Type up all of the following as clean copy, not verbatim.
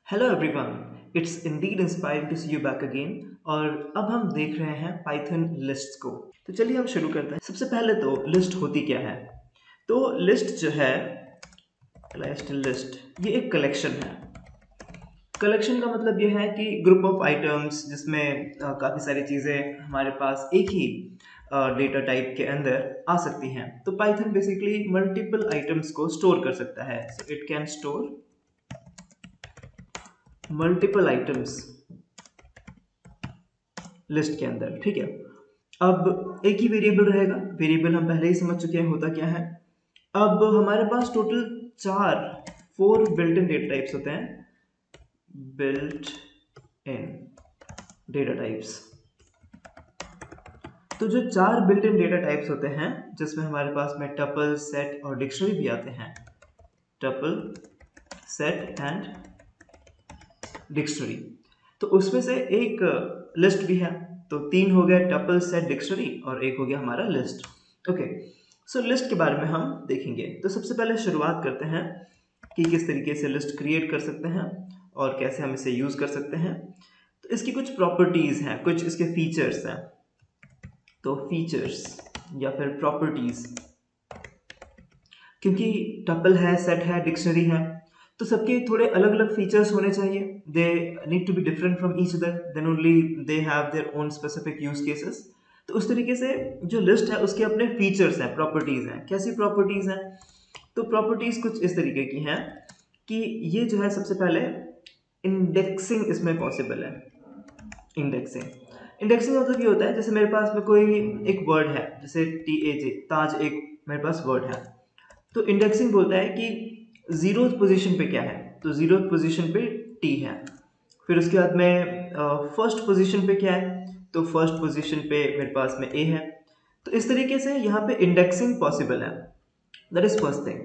Hello everyone, it's indeed inspiring to see you back again. और अब हम देख रहे हैं पाइथन लिस्ट्स को। तो चलिए हम शुरू करते हैं। सबसे पहले तो लिस्ट होती क्या है। तो लिस्ट जो है, लिस्ट ये एक कलेक्शन है। कलेक्शन का मतलब ये है कि ग्रुप ऑफ आइटम्स जिसमें काफ़ी सारी चीज़ें हमारे पास एक ही डेटा टाइप के अंदर आ सकती हैं। तो पाइथन बेसिकली मल्टीपल आइटम्स को स्टोर कर सकता है। So it can store multiple items list के अंदर। ठीक है, अब एक ही वेरिएबल रहेगा। वेरिएबल हम पहले ही समझ चुके हैं होता क्या है। अब हमारे पास total four built in data types होते हैं। बिल्ट इन डेटा टाइप्स, तो जो चार बिल्ट इन डेटा टाइप्स होते हैं जिसमें हमारे पास में टपल, सेट और डिक्शनरी भी आते हैं। Tuple, set and dictionary. तो उसमें से एक लिस्ट भी है। तो तीन हो गया, टपल, सेट, डिक्शनरी, और एक हो गया हमारा लिस्ट। ओके, सो लिस्ट के बारे में हम देखेंगे। तो सबसे पहले शुरुआत करते हैं कि किस तरीके से लिस्ट क्रिएट कर सकते हैं और कैसे हम इसे यूज कर सकते हैं। तो इसकी कुछ प्रॉपर्टीज हैं, कुछ इसके फीचर्स हैं। तो फीचर्स या फिर प्रॉपर्टीज, क्योंकि टपल है, सेट है, डिक्शनरी है, तो सबके थोड़े अलग अलग फीचर्स होने चाहिए। They need to be different from each other, then only they have their own specific use cases. तो उस तरीके से जो लिस्ट है उसके अपने फीचर्स हैं, प्रॉपर्टीज हैं। कैसी प्रॉपर्टीज हैं? तो प्रॉपर्टीज कुछ इस तरीके की हैं कि ये जो है, सबसे पहले इंडेक्सिंग इसमें पॉसिबल है। इंडेक्सिंग इंडेक्सिंग मतलब ये होता है, जैसे मेरे पास में कोई एक वर्ड है, जैसे TAJ, ताज, एक मेरे पास वर्ड है। तो इंडेक्सिंग बोलता है कि जीरो पोजीशन पे क्या है। तो जीरो पोजीशन पे टी है। फिर उसके बाद में फर्स्ट पोजीशन पे क्या है। तो फर्स्ट पोजीशन पे मेरे पास में ए है। तो इस तरीके से यहाँ पे इंडेक्सिंग पॉसिबल है। That is first thing.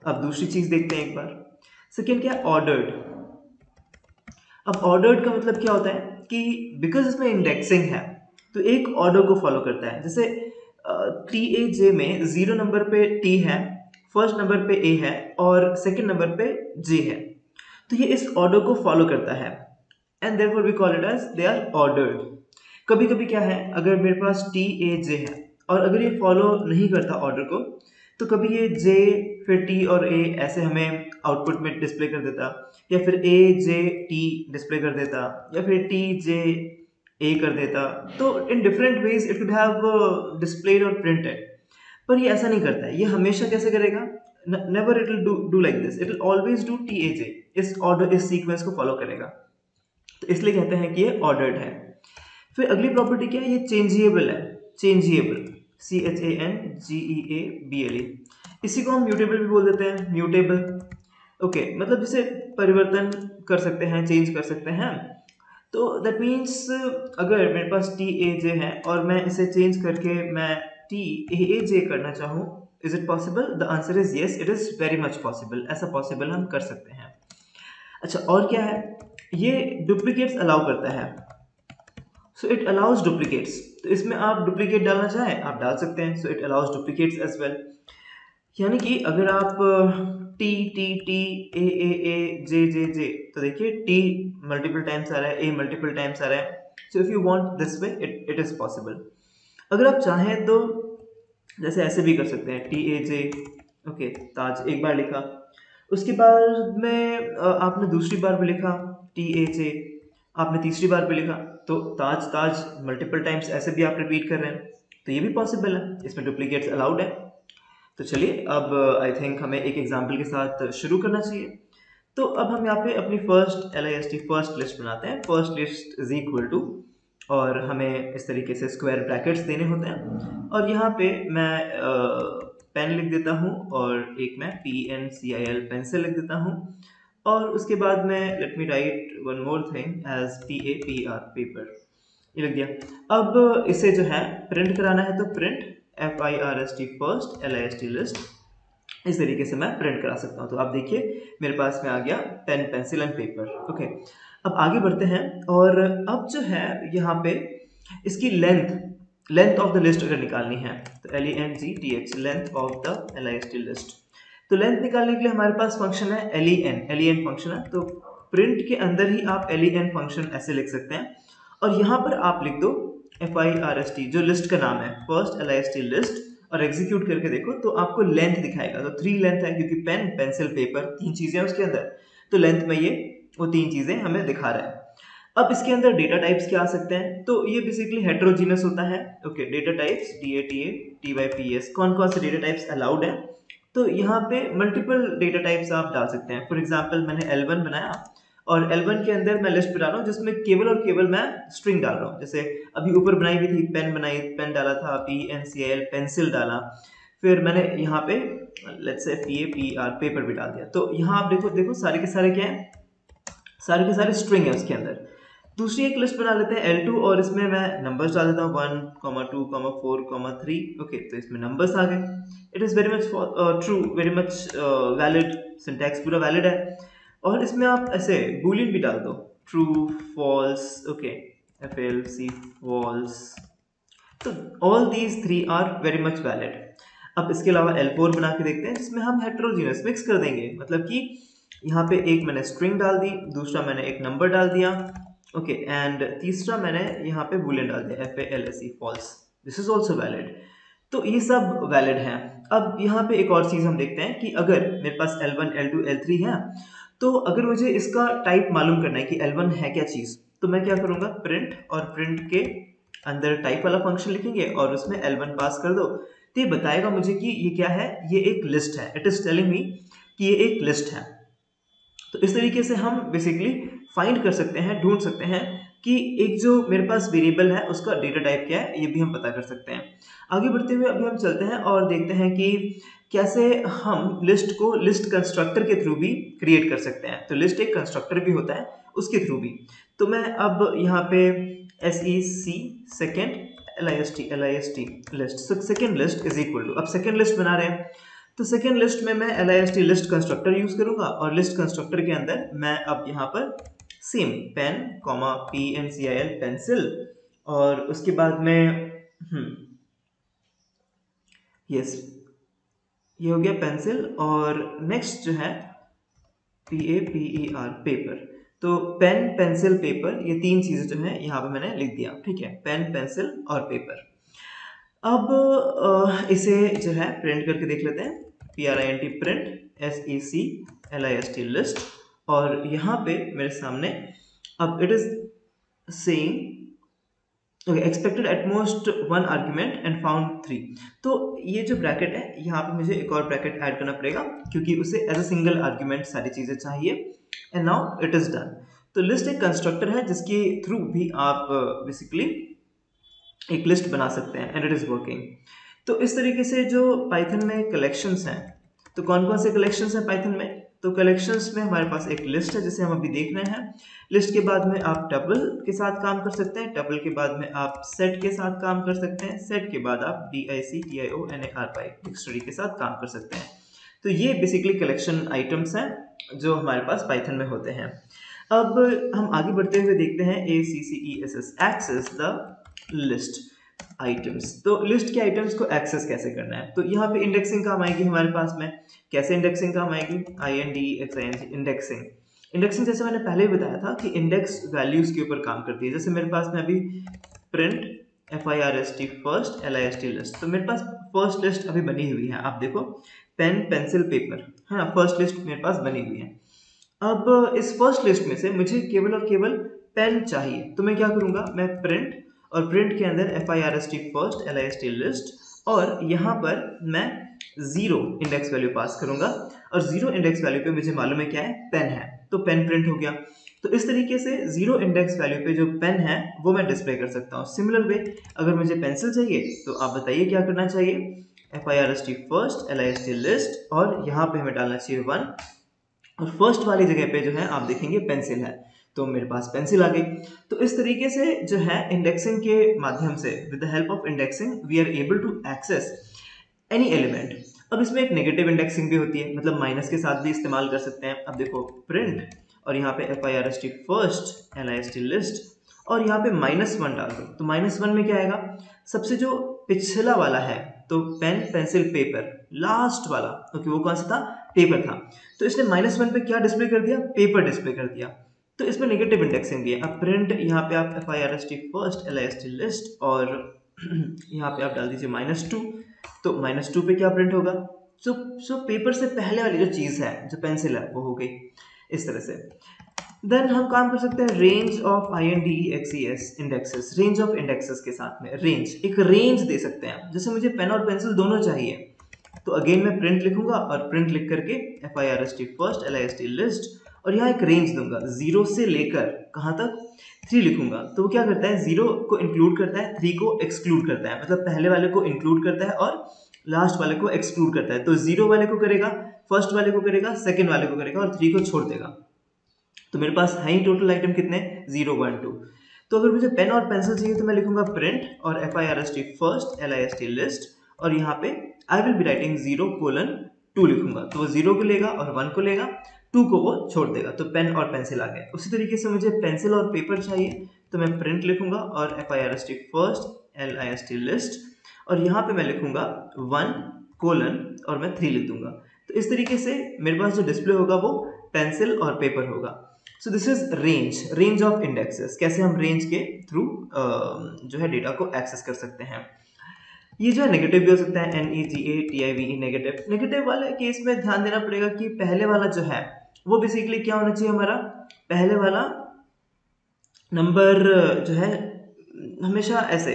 अब दूसरी चीज देखते हैं एक बार। सेकेंड क्या है? ऑर्डर्ड। अब ऑर्डर्ड का मतलब क्या होता है कि बिकॉज इसमें इंडेक्सिंग है तो एक ऑर्डर को फॉलो करता है। जैसे TAJ में जीरो नंबर पे टी है, फर्स्ट नंबर पे ए है और सेकंड नंबर पे जे है। तो ये इस ऑर्डर को फॉलो करता है and therefore we call it as they are ordered. कभी कभी क्या है, अगर मेरे पास TAJ है और अगर ये फॉलो नहीं करता ऑर्डर को, तो कभी ये जे फिर टी और ए ऐसे हमें आउटपुट में डिस्प्ले कर देता, या फिर AJT डिस्प्ले कर देता, या फिर TJA कर देता। तो in different ways it could have displayed और प्रिंटेड। पर ये ऐसा नहीं करता है। ये हमेशा कैसे करेगा? Never it will do like this, it will always do TAJ। इस ऑर्डर, इस सीक्वेंस को फॉलो करेगा। तो इसलिए कहते हैं कि ये ऑर्डर्ड है। फिर अगली प्रॉपर्टी क्या है? ये चेंजिएबल है। चेंजिएबल, CHANGEABLE। इसी को हम म्यूटेबल भी बोल देते हैं, म्यूटेबल। ओके, मतलब जिसे परिवर्तन कर सकते हैं, चेंज कर सकते हैं। तो दैट मीन्स अगर मेरे पास TAJ है और मैं इसे चेंज करके मैं TAJ करना चाहूँ, is it possible? The answer is yes, it is very much possible. ऐसा पॉसिबल हम कर सकते हैं। अच्छा, और क्या है? ये डुप्लीकेट्स अलाउ करता है। सो इट अलाउज डुप्लीकेट्स। तो इसमें आप डुप्लीकेट डालना चाहें आप डाल सकते हैं। So it allows duplicates as well. यानी कि अगर आप T T T A J J J, तो देखिए टी मल्टीपल टाइम्स आ रहा है, ए मल्टीपल टाइम्स आ रहा है। So if you want this way, it is possible. अगर आप चाहें तो जैसे ऐसे भी कर सकते हैं, TAJ। ओके, ताज एक बार लिखा, उसके बाद में आपने दूसरी बार भी लिखा TAJ, आपने तीसरी बार भी लिखा, तो ताज ताज मल्टीपल टाइम्स ऐसे भी आप रिपीट कर रहे हैं। तो ये भी पॉसिबल है, इसमें डुप्लीकेट्स अलाउड है। तो चलिए अब आई थिंक हमें एक एग्जाम्पल के साथ शुरू करना चाहिए। तो अब हम यहाँ पे अपनी फर्स्ट लिस्ट बनाते हैं। First list is equal to, और हमें इस तरीके से स्क्वायर ब्रैकेट्स देने होते हैं। और यहाँ पे मैं पेन लिख देता हूँ और एक मैं PNCIL पेंसिल लिख देता हूँ। और उसके बाद में let me write one more thing as PAPR, paper, ये लिख दिया। अब इसे जो है प्रिंट कराना है, तो print FIRST first LIST list, इस तरीके से मैं प्रिंट करा सकता हूँ। तो आप देखिए मेरे पास में आ गया pen, pencil and paper. Okay, अब आगे बढ़ते हैं। और अब जो है यहाँ पे इसकी लेंथ ऑफ द लिस्ट अगर निकालनी है, तो LENGTH, length of the LIST list. तो लेंथ निकालने के लिए हमारे पास फंक्शन है len फंक्शन है। तो प्रिंट के अंदर ही आप len फंक्शन ऐसे लिख सकते हैं और यहाँ पर आप लिख दो FIRST जो लिस्ट का नाम है, फर्स्ट LIST लिस्ट, और एग्जीक्यूट करके देखो तो आपको लेंथ दिखाएगा। तो 3 लेंथ है क्योंकि पेन पेंसिल पेपर 3 चीजें हैं उसके अंदर, तो लेंथ में ये वो 3 चीजें हमें दिखा रहा है। अब इसके अंदर डेटा टाइप्स क्या आ सकते हैं, तो ये बेसिकली हेट्रोजीनस होता है। Okay, data types DATA TYPS, कौन कौन से डेटा टाइप्स अलाउड है, तो यहाँ पे मल्टीपल डेटा टाइप्स आप डाल सकते हैं। फॉर एग्जांपल मैंने L1 बनाया और L1 के अंदर मैं लिस्ट बना रहा हूँ जिसमें केवल और केवल मैं स्ट्रिंग डाल रहा हूँ। जैसे अभी ऊपर बनाई हुई थी, पेन बनाई, पेन डाला था, PENCIL पेंसिल डाला, फिर मैंने यहाँ पे लेट्स से PAPR पेपर भी डाल दिया। तो यहाँ आप देखो सारे के सारे क्या है, सारे के सारे स्ट्रिंग है उसके अंदर। दूसरी एक लिस्ट बना लेते हैं L2 और इसमें मैं नंबर्स डाल देता हूँ 1, 2, 4, 3। ओके, तो इसमें नंबर्स आ गए। It is very much true, very much valid, syntax पूरा वैलिड है। और इसमें आप ऐसे बूलियन भी डाल दो, true, false, okay, FLC false, तो all these 3 are very much valid. अब इसके अलावा L4 बना के देखते हैं जिसमें हम हेट्रोजीनियस मिक्स कर देंगे, मतलब कि यहाँ पे एक मैंने स्ट्रिंग डाल दी, दूसरा मैंने एक नंबर डाल दिया, ओके, एंड तीसरा मैंने यहाँ पे बूलियन डाल दिया FALSE false, this is also valid. तो ये सब वैलिड हैं। अब यहाँ पे एक और चीज़ हम देखते हैं कि अगर मेरे पास L1 L2 L3 है, तो अगर मुझे इसका टाइप मालूम करना है कि L1 है क्या चीज़, तो मैं क्या करूँगा, प्रिंट, और प्रिंट के अंदर टाइप वाला फंक्शन लिखेंगे और उसमें L1 पास कर दो, तो ये बताएगा मुझे कि ये क्या है, ये एक लिस्ट है। इट इज़ टेलिंग मी कि ये एक लिस्ट है। तो इस तरीके से हम बेसिकली फाइंड कर सकते हैं, ढूंढ सकते हैं कि एक जो मेरे पास वेरिएबल है उसका डेटा टाइप क्या है, ये भी हम पता कर सकते हैं। आगे बढ़ते हुए अभी हम चलते हैं और देखते हैं कि कैसे हम लिस्ट को लिस्ट कंस्ट्रक्टर के थ्रू भी क्रिएट कर सकते हैं। तो लिस्ट एक कंस्ट्रक्टर भी होता है, उसके थ्रू भी। तो मैं अब यहाँ पे SEC second LIST list, second list is equal to, अब सेकेंड लिस्ट बना रहे हैं तो सेकेंड लिस्ट में मैं LIST लिस्ट कंस्ट्रक्टर यूज करूंगा और लिस्ट कंस्ट्रक्टर के अंदर मैं अब यहाँ पर सेम पेन PENCIL पेंसिल, और उसके बाद में यस ये हो गया पेंसिल, और नेक्स्ट जो है PAPER पेपर। तो पेन पेंसिल पेपर, ये 3 चीजें जो है यहाँ पे मैंने लिख दिया, ठीक है, पेन पेंसिल और पेपर। अब इसे जो है प्रिंट करके देख लेते हैं, PRINT print SEC LIST list, और यहाँ पे मेरे सामने अब it is saying okay expected at most 1 argument and found 3। तो ये जो ब्रैकेट है यहाँ पे मुझे एक और ब्रैकेट ऐड करना पड़ेगा क्योंकि उसे एज अ सिंगल आर्ग्यूमेंट सारी चीजें चाहिए। And now it is done. तो लिस्ट एक कंस्ट्रक्टर है जिसके थ्रू भी आप बेसिकली एक लिस्ट बना सकते हैं एंड इट इज वर्किंग। तो इस तरीके से जो पाइथन में कलेक्शंस हैं, तो कौन कौन से कलेक्शंस हैं पाइथन में, तो कलेक्शंस में हमारे पास एक लिस्ट है जिसे हम अभी देख रहे हैं। लिस्ट के बाद में आप टपल के साथ काम कर सकते हैं, टपल के बाद में आप सेट के साथ काम कर सकते हैं, सेट के बाद आप DICTIONARY डिक्शनरी के साथ काम कर सकते हैं। तो ये बेसिकली कलेक्शन आइटम्स हैं जो हमारे पास पाइथन में होते हैं। अब हम आगे बढ़ते हुए देखते हैं ACCESS access the list items. तो लिस्ट के आइटम्स को एक्सेस कैसे करना है, तो यहाँ पे इंडेक्सिंग काम आएगी हमारे पास में। कैसे इंडेक्सिंग काम आएगी, INDEXING इंडेक्सिंग। इंडेक्सिंग जैसे मैंने पहले भी बताया था कि इंडेक्स वैल्यूज के ऊपर काम करती है। जैसे मेरे पास में अभी print FIRST first LIST list, तो मेरे पास फर्स्ट लिस्ट अभी बनी हुई है, आप देखो पेन पेंसिल पेपर है ना, फर्स्ट लिस्ट मेरे पास बनी हुई है। अब इस फर्स्ट लिस्ट में से मुझे केवल और केवल पेन चाहिए, तो मैं क्या करूंगा, मैं प्रिंट, और प्रिंट के अंदर FIRST फर्स्ट LIST लिस्ट, और यहाँ पर मैं 0 इंडेक्स वैल्यू पास करूंगा, और 0 इंडेक्स वैल्यू पे मुझे मालूम है क्या है, पेन है, तो पेन प्रिंट हो गया। तो इस तरीके से 0 इंडेक्स वैल्यू पे जो पेन है वो मैं डिस्प्ले कर सकता हूँ। सिमिलर वे अगर मुझे पेंसिल चाहिए तो आप बताइए क्या करना चाहिए, FIRST फर्स्ट LIST लिस्ट, और यहाँ पे हमें डालना चाहिए 1, और फर्स्ट वाली जगह पे जो है आप देखेंगे पेंसिल है, तो मेरे पास पेंसिल आ गई। तो इस तरीके से जो है इंडेक्सिंग के माध्यम से, with the help of indexing we are able to access any element. अब इसमें एक नेगेटिव इंडेक्सिंग भी होती है, मतलब माइनस के साथ भी इस्तेमाल कर सकते हैं। अब देखो प्रिंट, और यहाँ पे FIRST फर्स्ट LIST लिस्ट, और यहाँ पे -1 डाल दो, तो -1 में क्या आएगा, सबसे जो पिछला वाला है, तो पेन पेंसिल पेपर लास्ट वाला, ओके वो कौन सा था, पेपर था। तो इसने -1 पे क्या डिस्प्ले कर दिया, पेपर डिस्प्ले कर दिया। तो इसमें नेगेटिव इंडेक्सिंग भी है। अब प्रिंट यहाँ पे आप FIRST फर्स्ट LIST लिस्ट और यहाँ पे आप डाल दीजिए -2, तो -2 पे क्या प्रिंट होगा? सो पेपर से पहले वाली जो चीज़ है, जो पेंसिल है, वो हो गई इस तरह से। देन हम काम कर सकते हैं range of INDEXES indexes, range of indexes के साथ में रेंज, एक रेंज दे सकते हैं। जैसे मुझे पेन और पेंसिल दोनों चाहिए, तो अगेन मैं प्रिंट लिखूंगा और प्रिंट लिख करके FIRST फर्स्ट LIST लिस्ट और यहाँ एक रेंज दूंगा 0 से लेकर कहाँ तक 3 लिखूंगा। तो वो क्या करता है, 0 को इंक्लूड करता है, 3 को एक्सक्लूड करता है, मतलब पहले वाले को इंक्लूड करता है और लास्ट वाले को एक्सक्लूड करता है। तो 0 वाले को करेगा, फर्स्ट वाले को करेगा, सेकेंड वाले को करेगा और 3 को छोड़ देगा। तो मेरे पास है ही टोटल आइटम कितने, 0 1 2। तो अगर मुझे पेन और पेंसिल चाहिए तो मैं लिखूंगा प्रिंट और FIRST फर्स्ट LIST लिस्ट और यहाँ पे आई विल बी राइटिंग 0:2 लिखूंगा। तो वो 0 को लेगा और 1 को लेगा, 2 को वो छोड़ देगा। तो पेन और पेंसिल आ गए। उसी तरीके से मुझे पेंसिल और पेपर चाहिए तो मैं प्रिंट लिखूंगा और FIRST फर्स्ट LIST लिस्ट और यहाँ पे मैं लिखूंगा 1: और मैं 3 लिख दूंगा। तो इस तरीके से मेरे पास जो डिस्प्ले होगा वो पेंसिल और पेपर होगा। सो this is range of indexes. कैसे हम रेंज के थ्रू जो है डेटा को एक्सेस कर सकते हैं। ये जो है नेगेटिव भी हो सकता है, NEGATIVE नेगेटिव। नेगेटिव वाले केस में ध्यान देना पड़ेगा कि पहले वाला जो है वो बेसिकली क्या होना चाहिए, हमारा पहले वाला नंबर जो है हमेशा ऐसे,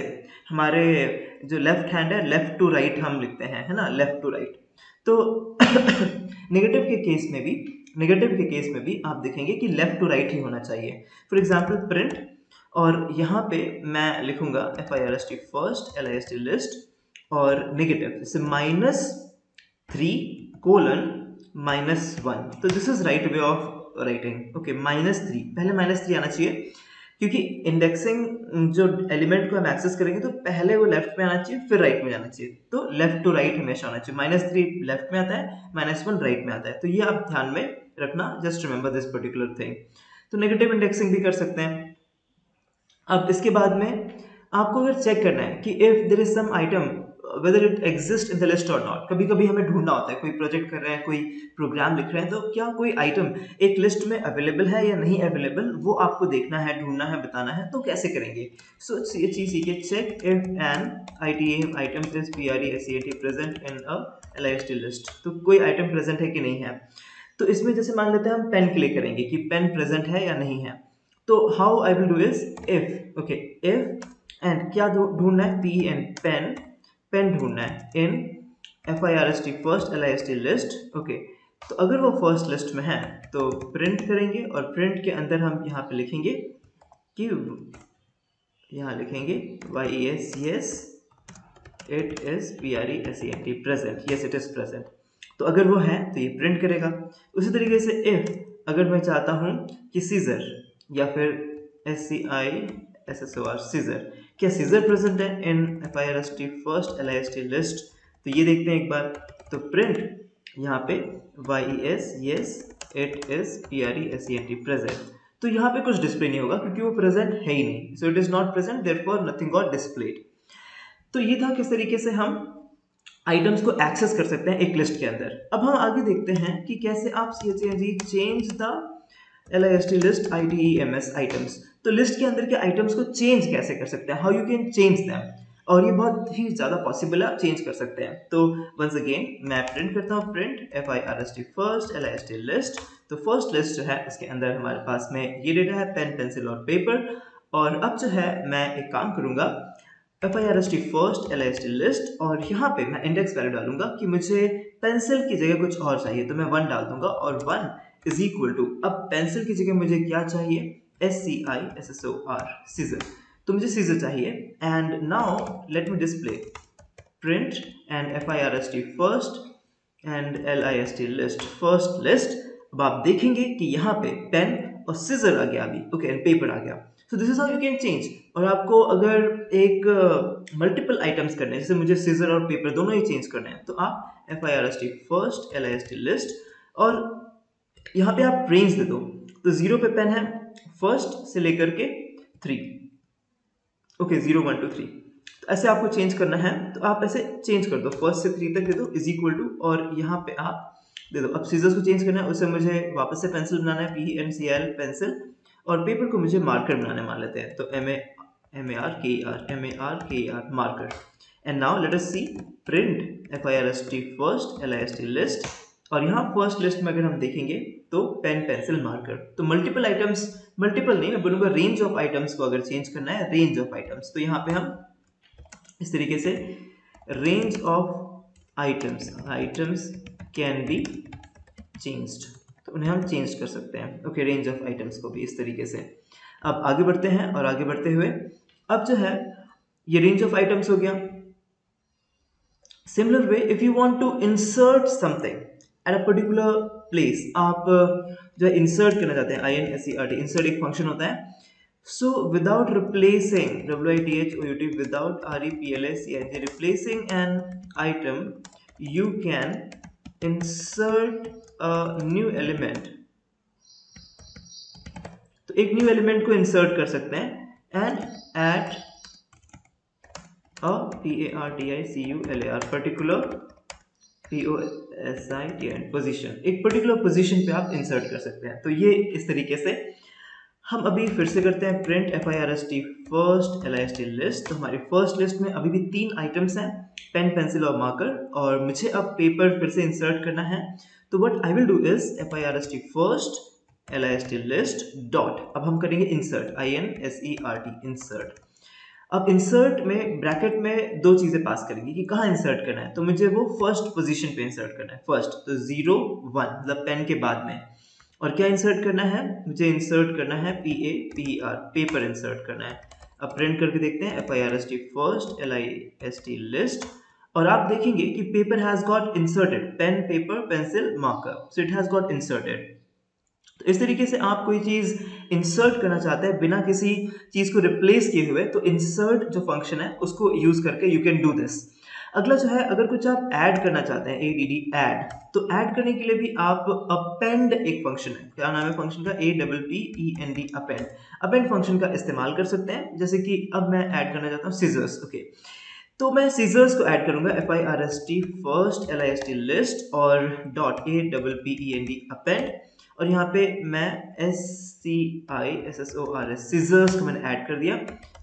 हमारे जो लेफ्ट हैंड है लेफ्ट टू राइट हम लिखते हैं, है ना, लेफ्ट टू राइट। तो नेगेटिव के केस में भी आप देखेंगे कि लेफ्ट टू राइट ही होना चाहिए। फॉर एग्जाम्पल प्रिंट और यहाँ पे मैं लिखूंगा FIRST फर्स्ट LIST लिस्ट और नेगेटिव जैसे -3:-1। तो this is right way of writing. Okay, -3, पहले -3 आना चाहिए क्योंकि इंडेक्सिंग जो एलिमेंट को हम एक्सेस करेंगे तो पहले वो लेफ्ट में आना चाहिए फिर राइट में जाना चाहिए। तो लेफ्ट टू राइट हमेशा होना चाहिए। -3 लेफ्ट में आता है, -1 राइट में आता है। तो ये आप ध्यान में रखना, just remember this particular thing. तो नेगेटिव इंडेक्सिंग भी कर सकते हैं। अब इसके बाद में आपको अगर चेक करना है कि if there is some item whether it exist in the list or not, कभी कभी हमें ढूंढना होता है, कोई प्रोजेक्ट कर रहे हैं, कोई प्रोग्राम लिख रहे हैं, तो क्या कोई आइटम एक लिस्ट में अवेलेबल है या नहीं अवेलेबल, वो आपको देखना है, ढूंढना है, बताना है। तो कैसे करेंगे? सो ये चीज सीखिए, check if an item is PRESENT present in a LIST list. तो कोई आइटम प्रेजेंट है कि नहीं है। तो इसमें जैसे मान लेते हैं हम पेन के लिए करेंगे कि पेन प्रेजेंट है या नहीं है। तो how I will do is if, okay, if and क्या ढूंढना है, पेन, पेन ढूंढना है इन FIRST first LIST list. Okay, तो अगर वो फर्स्ट लिस्ट में है तो प्रिंट करेंगे और प्रिंट के अंदर हम यहाँ पे लिखेंगे कि यहाँ लिखेंगे YES it is PRESENT present, yes it is present. तो अगर वो है तो ये प्रिंट करेगा। उसी तरीके से इफ अगर मैं चाहता हूँ कि सीजर या फिर SCISSOR सीजर, क्या सीजर प्रेजेंट है इन FIRST फर्स्ट LIST लिस्ट, तो ये देखते हैं एक बार। तो प्रिंट यहाँ पे YES yes it is PRESENT present. तो यहाँ पे कुछ डिस्प्ले नहीं होगा क्योंकि वो प्रेजेंट है ही नहीं। So it is not present, therefore nothing got displayed. तो ये था किस तरीके से हम आइटम्स को एक्सेस कर सकते हैं एक लिस्ट के अंदर। अब हम आगे देखते हैं कि कैसे आप change the LIST list ITEMS items. तो लिस्ट के अंदर के आइटम्स को चेंज कैसे कर सकते हैं, how you can change them, और ये बहुत ही ज़्यादा पॉसिबल है, आप चेंज कर सकते हैं। तो वंस अगेन मैं प्रिंट करता हूँ, print FIRST first LIST list. तो फर्स्ट लिस्ट जो है उसके अंदर हमारे पास में ये डेटा है, पेन, पेंसिल और पेपर। और अब जो है मैं एक काम करूँगा, FIRST फर्स्ट LIST लिस्ट और यहाँ पे मैं इंडेक्स वैल्यू डालूंगा कि मुझे पेंसिल की जगह कुछ और चाहिए, तो मैं 1 डाल दूंगा और 1 इज इक्वल टू, अब पेंसिल की जगह मुझे क्या चाहिए, SCISSOR सीजर। तो मुझे सीजर चाहिए। And now let me display print and FIRST first and LIST list first list. अब आप देखेंगे कि यहाँ पे पेन और सीजर आ गया अभी, ओके, एंड पेपर आ गया। सो this is how you can change. और आपको अगर एक मल्टीपल आइटम्स करने हैं, जैसे मुझे सीजर और पेपर दोनों ही चेंज करने हैं, तो आप FIRST फर्स्ट LIST लिस्ट और यहाँ पे आप रेंज दे दो। तो 0 पे पेन है, फर्स्ट से लेकर के 3, ओके, 0 1 2 3। तो ऐसे आपको चेंज करना है, तो आप ऐसे चेंज कर दो, फर्स्ट से 3 तक दे दो इज इक्वल टू, और यहाँ पे आप दे दो। अब सीजर्स को चेंज करना है, उसे मुझे वापस से पेंसिल बनाना है, PENCL पेंसिल, और पेपर को मुझे मार्कर बनाने मान लेते हैं, तो M-A-R-K-E-R marker. And now let us see print FIRST first LIST list, और यहाँ फर्स्ट लिस्ट में अगर हम देखेंगे तो पेन पेंसिल मार्कर। तो मल्टीपल आइटम्स, मल्टीपल नहीं मैं बोलूँगा रेंज ऑफ आइटम्स को अगर चेंज करना है, रेंज ऑफ आइटम्स, तो यहाँ पे हम इस तरीके से range of items can be changed, तो उन्हें हम चेंज कर सकते हैं। ओके, रेंज ऑफ आइटम्स को भी इस तरीके से। अब आगे बढ़ते हैं, और आगे बढ़ते हुए अब जो है ये रेंज ऑफ आइटम्स हो गया। Similar way if you want to insert something at a particular place, आप जो है इंसर्ट करना चाहते हैं, INSERT, इंसर्ट एक फंक्शन होता है। So without replacing WITHOUT, without REPLACING, replacing an item, you can insert a new element. तो एक न्यू एलिमेंट को इंसर्ट कर सकते हैं and at PARTICULAR particular POSITN position, एक पर्टिकुलर पोजीशन पे आप इंसर्ट कर सकते हैं। तो ये इस तरीके से हम अभी फिर से करते हैं print FIRST first LIST list. तो हमारी फर्स्ट लिस्ट में अभी भी 3 आइटम्स हैं, पेन पेंसिल और मार्कर, और मुझे अब पेपर फिर से इंसर्ट करना है। तो what I will do is FIRST first LIST list dot, अब हम करेंगे इंसर्ट, INSERT इंसर्ट। अब इंसर्ट में ब्रैकेट में 2 चीजें पास करेंगे कि कहाँ इंसर्ट करना है, तो मुझे वो फर्स्ट पोजीशन पे इंसर्ट करना है, फर्स्ट, तो 0 1 मतलब पेन के बाद में। और क्या इंसर्ट करना है, मुझे इंसर्ट करना है PAPER, पेपर इंसर्ट करना है। अब प्रिंट करके देखते हैं FIRST फर्स्ट LIST लिस्ट, और आप देखेंगे कि paper has got inserted, pen paper pencil marker, so it has got inserted. तो इस तरीके से आप कोई चीज इंसर्ट करना चाहते हैं बिना किसी चीज को रिप्लेस किए हुए, तो इंसर्ट जो फंक्शन है उसको यूज करके यू कैन डू दिस। अगला जो है, अगर कुछ आप ऐड करना चाहते हैं, ADD ऐड, तो ऐड करने के लिए भी आप अपेंड एक फंक्शन है, क्या नाम है फंक्शन का, APPEND अपेंड, अपेंड फंक्शन का इस्तेमाल कर सकते हैं। जैसे कि अब मैं ऐड करना चाहता हूँ सीजर्स। ओके, तो मैं सीजर्स को ऐड करूंगा FIRST फर्स्ट LIST लिस्ट और डॉट APPEND अपेंड, और यहाँ पे मैं SCISSORS सीजर्स को मैंने ऐड कर दिया।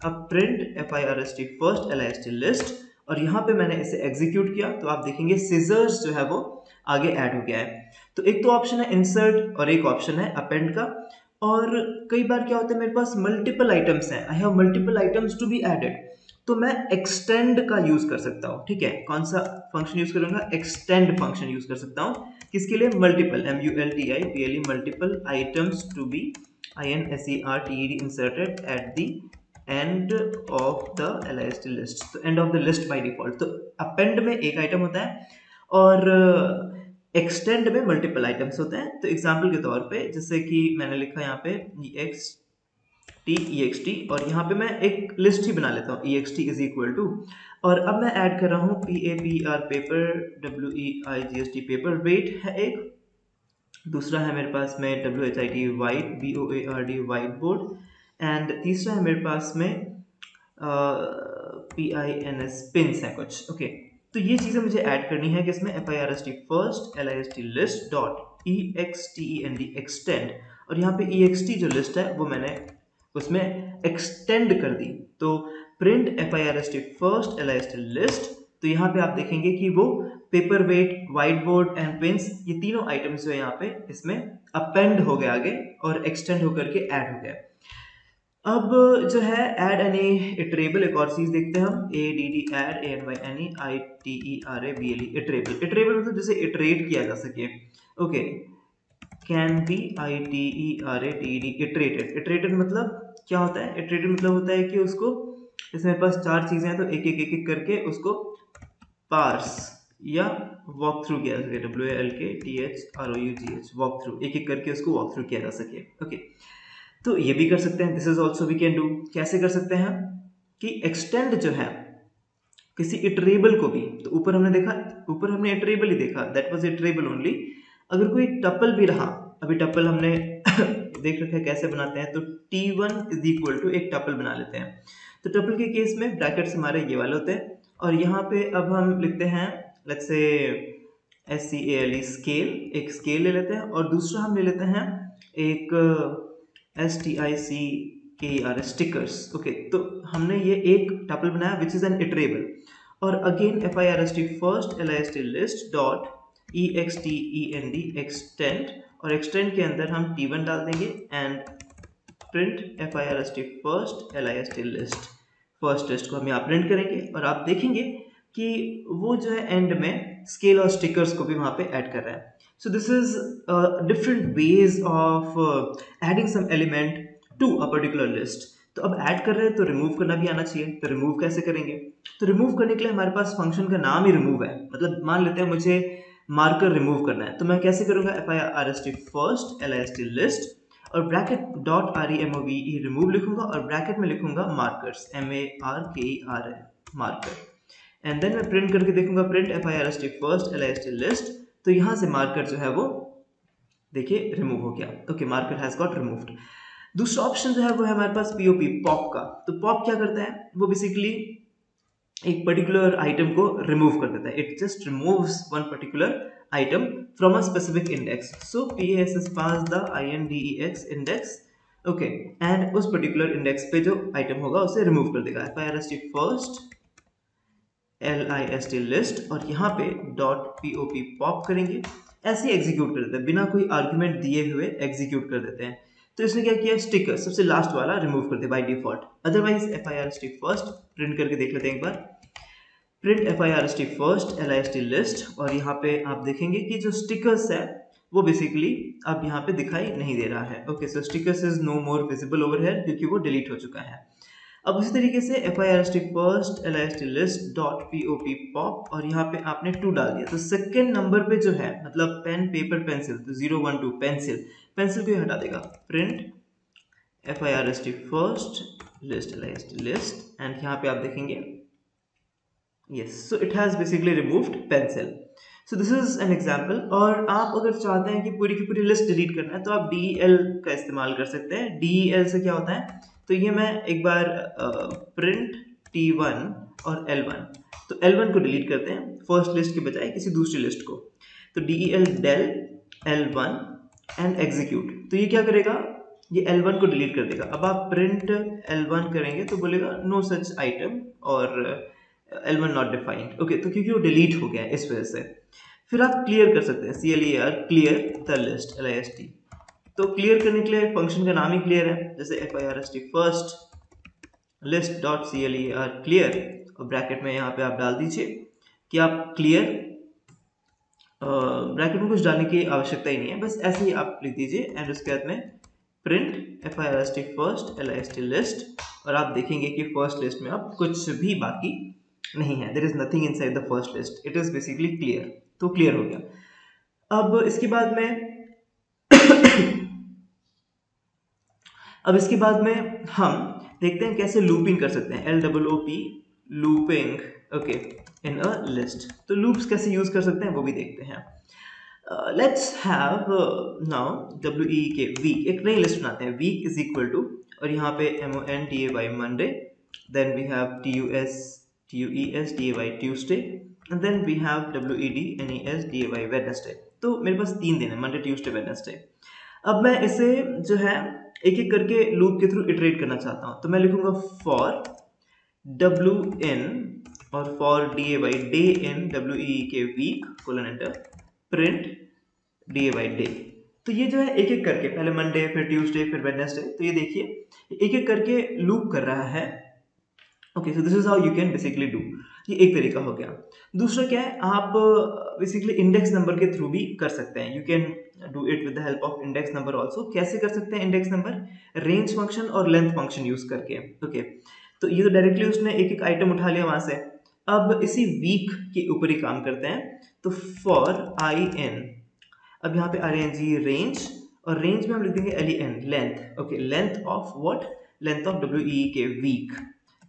अब print FIRST first LIST list, और यहाँ पे मैंने इसे एग्जीक्यूट किया, तो आप देखेंगे सीजर्स जो है वो आगे ऐड हो गया है। तो एक तो ऑप्शन है इंसर्ट और एक ऑप्शन है अपेंड का। और कई बार क्या होता है, मेरे पास मल्टीपल आइटम्स हैं, I have multiple items to be added, तो मैं एक्सटेंड का यूज कर सकता हूँ। ठीक है, कौन सा फंक्शन यूज करूंगा, एक्सटेंड फंक्शन यूज कर सकता हूँ। किसके लिए, multiple, MULTIPLE, multiple items to be INSERTED inserted at the end of the LIST list. तो end of the list by default, तो अपेंड में एक आइटम होता है और एक्सटेंड में मल्टीपल आइटम्स होते हैं। तो एग्जाम्पल के तौर पे, जैसे कि मैंने लिखा यहाँ पे EXT, और यहाँ पे मैं एक लिस्ट ही बना लेता हूँ, EXT इज इक्वल टू, और अब मैं ऐड कर रहा हूँ PAPER paper, WEIGST paper, weight है एक, दूसरा है मेरे पास में WHIT white, BOARD white board, and तीसरा है मेरे पास में PINS पिंस है कुछ। ओके, तो ये चीज़ें मुझे ऐड करनी है किसमें, FIRST first LIST list dot EXTEND extend, और यहाँ पे EXT जो लिस्ट है वो मैंने उसमें एक्सटेंड कर दी। तो print FIRST first LIST list, तो यहाँ पे आप देखेंगे कि वो paper weight, white board and pens, ये तीनों आइटम्स जो है यहाँ पे इसमें अपेंड हो गए आगे और एक्सटेंड होकर के ऐड हो गए। अब जो है ऐड एनी इटरेबल, एक और चीज देखते हैं हम, ADD add ANYNE ITERABLE iterable. Iterable मतलब जैसे इटरेट किया जा सके। Okay, can be ITERATED iterated. Iterated मतलब क्या होता है, इटरेटेड मतलब होता है कि उसको, जैसे मेरे पास 4 चीजें हैं तो एक एक करके उसको पार्स या वॉक थ्रू किया जा सके, WALKTHROUGH वॉक थ्रू, एक एक करके उसको वॉक थ्रू किया जा सके। ओके, तो ये भी कर सकते हैं, this is also we can do. कैसे कर सकते हैं कि एक्सटेंड जो है किसी इटरेबल को भी, तो ऊपर हमने देखा, ऊपर हमने इटरेबल ही देखा, दैट वाज इटरेबल ओनली। अगर कोई टपल भी रहा, अभी टपल हमने देख रखा है कैसे बनाते हैं, तो T1 इज इक्वल टू एक टपल बना लेते हैं। तो टपल के केस में ब्रैकेट्स हमारे ये वाले होते हैं, और यहाँ पे अब हम लिखते हैं लेट्स से SCALE स्केल, एक स्केल ले लेते हैं, और दूसरा हम ले लेते हैं एक STICKER स्टिकर्स। ओके, तो हमने ये एक टपल बनाया विच इज एन इटरेबल, और again FIRST first LIST list dot EXTEND extend, और एक्सटेंड के अंदर हम T1 डाल देंगे and print FIRST first LIST list, first list को हम यहाँ प्रिंट करेंगे, और आप देखेंगे कि वो जो है एंड में स्केल और स्टिकर्स को भी वहाँ पे ऐड कर रहा है। So this is different ways of adding some element to a particular list. तो अब ऐड कर रहे हैं तो रिमूव करना भी आना चाहिए, तो रिमूव कैसे करेंगे? तो रिमूव करने के लिए हमारे पास फंक्शन का नाम ही रिमूव है, मतलब मान लेते हैं मुझे मार्कर रिमूव करना है, तो मैं कैसे करूँगा? FIRST फर्स्ट LIST लिस्ट और ब्रैकेट डॉट REMOVE रिमूव लिखूंगा और ब्रैकेट में लिखूंगा markers MARKER marker, and then मैं प्रिंट करके देखूंगा print FIRST first LIST list, तो यहाँ से मार्कर जो है वो देखिए रिमूव हो गया। Okay, marker has got removed. दूसरा ऑप्शन जो है वो है हमारे पास POP पॉप का। तो पॉप क्या करता है? वो बेसिकली एक पर्टिकुलर आइटम को रिमूव कर देता है, it just removes one particular item from a specific index. So PASS pass the INDEX index, okay, and उस particular index पे जो item होगा उसे remove कर देगा। FIRST first LIST list और यहाँ पे .POP pop करेंगे, ऐसे एग्जीक्यूट कर देते हैं, बिना कोई आर्ग्यूमेंट दिए हुए एग्जीक्यूट कर देते हैं। तो इसने क्या किया? स्टिकर सबसे लास्ट वाला रिमूव कर दिया by default. Otherwise FIRST first print करके देख लेते हैं एक बार, print FIRST first LIST list, और यहाँ पे आप देखेंगे कि जो स्टिकर्स है वो बेसिकली अब यहाँ पे दिखाई नहीं दे रहा है। Okay, so stickers is no more visible over here क्योंकि वो डिलीट हो चुका है। अब उसी तरीके से FIRST first LIST list dot POP pop, और यहाँ पे आपने 2 डाल दिया, तो सेकेंड नंबर पे जो है मतलब पेन पेपर पेंसिल, तो 0 1 2 पेंसिल, पेंसिल को हटा देगा, print FIRST first list LIST list, and यहाँ पे आप देखेंगे yes, so it has basically removed pencil. So this is an example। और आप अगर चाहते हैं कि पूरी की पूरी लिस्ट डिलीट करना है तो आप DEL का इस्तेमाल कर सकते हैं। DEL से क्या होता है? तो ये मैं एक बार प्रिंट T1 और L1, तो L1 को डिलीट करते हैं फर्स्ट लिस्ट के बजाय किसी दूसरी लिस्ट को, तो DEL del L1 and execute, तो ये क्या करेगा? ये L1 को डिलीट कर देगा। अब आप प्रिंट L1 करेंगे तो बोलेगा नो सच आइटम और L1 नॉट डिफाइंड। ओके, तो क्योंकि वो डिलीट हो गया है इस वजह से। फिर आप क्लियर कर सकते हैं CLER clear the list LIST। तो क्लियर करने के लिए फंक्शन का नाम ही क्लियर है, जैसे FIRST first list dot CLER clear, और ब्रैकेट में यहाँ पे आप डाल दीजिए कि आप क्लियर, ब्रैकेट में कुछ डालने की आवश्यकता ही नहीं है, बस ऐसे ही आप लिख दीजिए, एंड उसके बाद में print FIRST first LIST list, और आप देखेंगे कि फर्स्ट लिस्ट में अब कुछ भी बाकी नहीं है, there is nothing inside the first list, it is basically clear. तो क्लियर हो गया। अब इसके बाद में अब इसके बाद में हम देखते हैं कैसे लूपिंग कर सकते हैं, LOOP looping, okay, in a list. तो लूप्स कैसे यूज कर सकते हैं वो भी देखते हैं। Let's have now WEEK week, एक नई लिस्ट बनाते हैं, वीक इज इक्वल टू, और यहाँ पे MONDAY Monday, then we have TUSDAY Tuesday, and then we have WEDNESDAY Wednesday. तो मेरे पास 3 दिन है, मंडे ट्यूसडे वेडनेसडे। अब मैं इसे जो है एक एक करके लूप के थ्रू इटरेट करना चाहता हूँ, तो मैं लिखूंगा फॉर WN और for DAY day in WEEK week colon enter, print DAY day. तो ये जो है एक एक करके, पहले मंडे फिर ट्यूसडे फिर वेडनेसडे, तो ये देखिए एक एक करके लूप कर रहा है। Okay, so this is how you can basically do, ये एक तरीका हो गया। दूसरा क्या है, आप बेसिकली इंडेक्स नंबर के थ्रू भी कर सकते हैं, you can do it with the help of index number also. कैसे कर सकते हैं इंडेक्स नंबर? रेंज फंक्शन और लेंथ फंक्शन यूज करके। ओके, तो ये तो डायरेक्टली उसने एक एक आइटम उठा लिया वहां से। अब इसी वीक के ऊपर ही काम करते हैं, तो फॉर IN, अब यहाँ पे RANG रेंज, और रेंज में हम लिख देंगे LEN length. Okay, length of what? Length of WEEK week,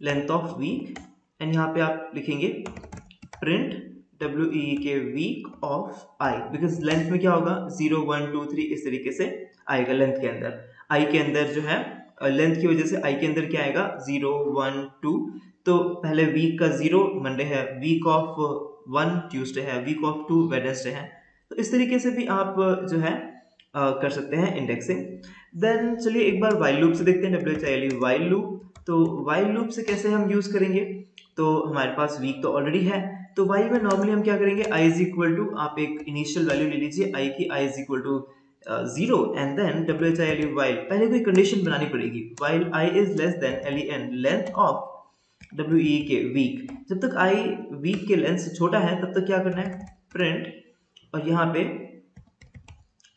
length of week, and यहाँ पे आप लिखेंगे print WEEK week of I, because length में क्या होगा 0 1 2 3 इस तरीके से आएगा लेंथ के अंदर। I के अंदर जो है लेंथ की वजह से I के अंदर क्या आएगा 0 1 2, तो पहले वीक का 0 मंडे है, वीक ऑफ 1 ट्यूसडे है, वीक ऑफ 2 वेडनेसडे है। तो इस तरीके से भी आप जो है कर सकते हैं इंडेक्सिंग। देन चलिए एक बार वाइल लूप से देखते हैं, WHILE वाइल लूप। तो वाइल लूप से कैसे हम यूज करेंगे, तो हमारे पास वीक तो ऑलरेडी है, तो वाइल में नॉर्मली हम क्या करेंगे, i इज इक्वल टू, आप एक इनिशियल वैल्यू ले लीजिए i की, i is equal to 0 and then WHILE while, पहले कोई कंडीशन बनानी पड़ेगी, while i is less than len length of WE के वीक, जब तक i वीक के लेंथ से छोटा है तब तक क्या करना है, प्रिंट, और यहाँ पे